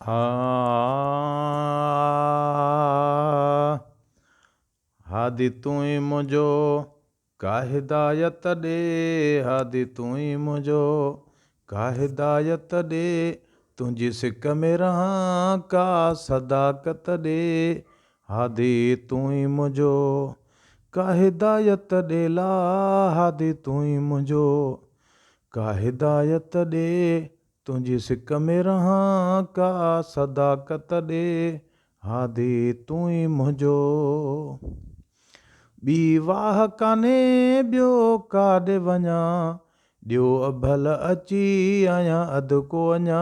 हा हादी तूं ई मुंहिंजो का हिदायत ॾे, हादी तूं ई मुंहिंजो का हिदायत ॾे, तुंहिंजी सिक में रहां का सदाकत ॾे, हादी तूं ई मुंहिंजो का हिदायत ॾे ला, हादी तूं ई मुंहिंजो का हिदायत ॾे, तुंहिंजी सिक में रहां का सदाकत ॾे, हादी तूं ई मुंहिंजो। ॿी वाह कान्हे ॿियो काॾे वञा, ॾियो अभल अची आहियां अधु को अञा,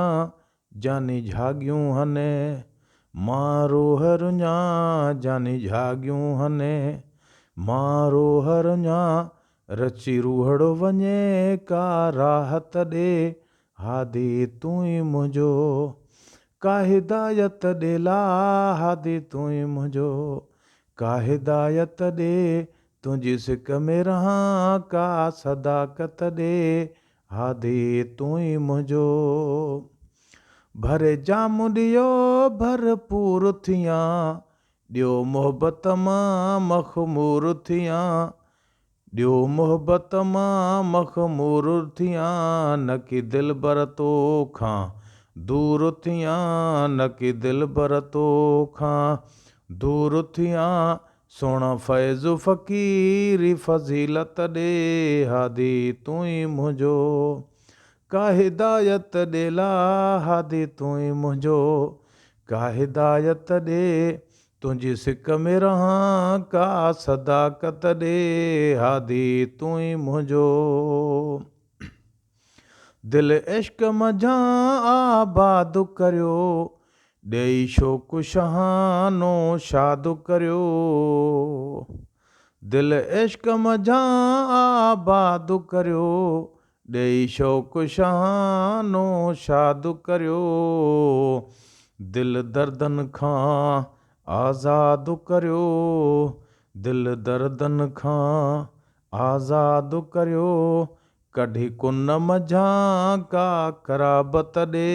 जानी झाॻियूं हने मां रोह रुञा, जानी झाॻियूं हने मां रोह रुञा, रची रूहड़ो वञे का राहत ॾे, हादी तूं ई मुंहिंजो का हिदायत ॾे ला, हादी तूं ई मुंहिंजो का हिदायत ॾे, तुंहिंजी सिक में रहां का सदाकत ॾे, हादी तूं ई मुंहिंजो। भरे जाम ॾियो भरपूर थियां, ॾियो मोहबत मां मखमूर थियां, ॾियो मोहबत मां मखमूर थियां, न कि दिल बर तोखां दूर थियां, न कि दिल बर तोखां दूर थियां, सोणा फैज़ फ़क़ीरी फ़ज़ीलत ॾे, हादी तूं ई मुंहिंजो का हिदायत ॾे ला, हादी तूं ई मुंहिंजो का हिदायत ॾे, तुंहिंजी सिक में रहां का सदाकत ॾे, हादी तूं ई मुंहिंजो। दिल इश्क मझां आबाद करियो, ॾेई शोक शहानो शाद करियो, दिल इश्क मझां आबाद करियो, ॾेई शोक शहानो शाद करियो, दिल दर्दन खां आज़ाद करियो, दिल दर्दन खां आज़ाद करियो, कढी कुन मझां का कराबत ॾे,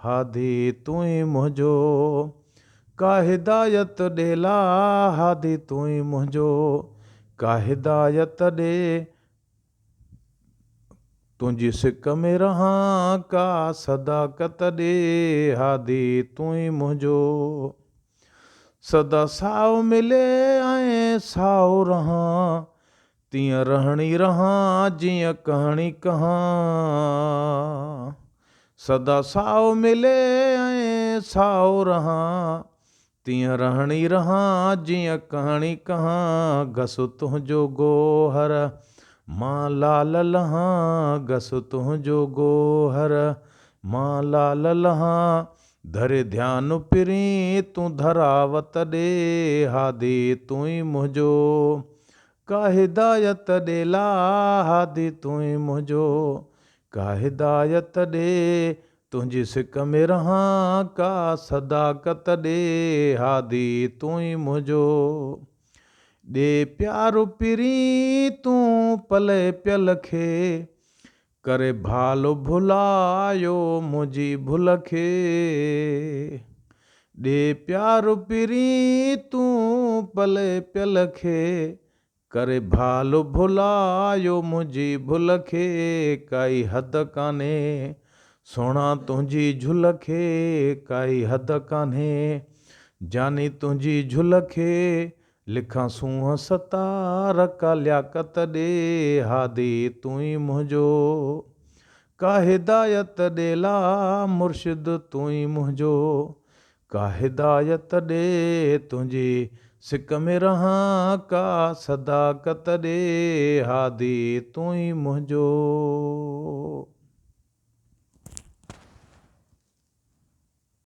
हादी तूं ई मुंहिंजो का हिदायत ॾे ला, हादी तूं ई मुंहिंजो का हिदायत ॾे, तुंहिंजी सिक में रहां का सदाकत ॾे, हादी तूं ई मुंहिंजो। सदा साओ मिले ऐं साओ रहां, तीअं रहणी रहां जीअं कहाणी कहां, सदा साओ मिले ऐं साओ रहां, तीअं रहणी रहां जीअं कहाणी कहां, घसु तुंहिंजो गोहर मां लाल लहां, घसु तुंहिंजो गोहर मां लाल लहां, धरे ध्यानु पिरी तूं धरावत ॾे, हादी तूं ई मुंहिंजो का हिदायत ॾे ला, हादी तूं ई मुंहिंजो का हिदायत ॾे, तुंहिंजी सिक में रहां का सदाकत ॾे, हादी तूं ई मुंहिंजो। ॾे प्यारु पिरी तूं पले पियल खे, करे भाल भुलायो मुंहिंजी भुल खे, ॾे प्यारु पिरी तूं पले पियल खे, करे भाल भुलायो मुंहिंजी भुल खे, काई हद कान्हे सोणा तुंहिंजी झुल खे, काई हद कान्हे जानी तुंहिंजी झुल खे, लिखां सूंहं सतार का लियाकत ॾे, हादी तूं ई मुंहिंजो का हिदायत ॾे ला, मुर्शिद तूं ई मुंहिंजो का हिदायत ॾे, तुंहिंजी सिक में रहां का सदाकत ॾे, हादी तूं ई मुंहिंजो।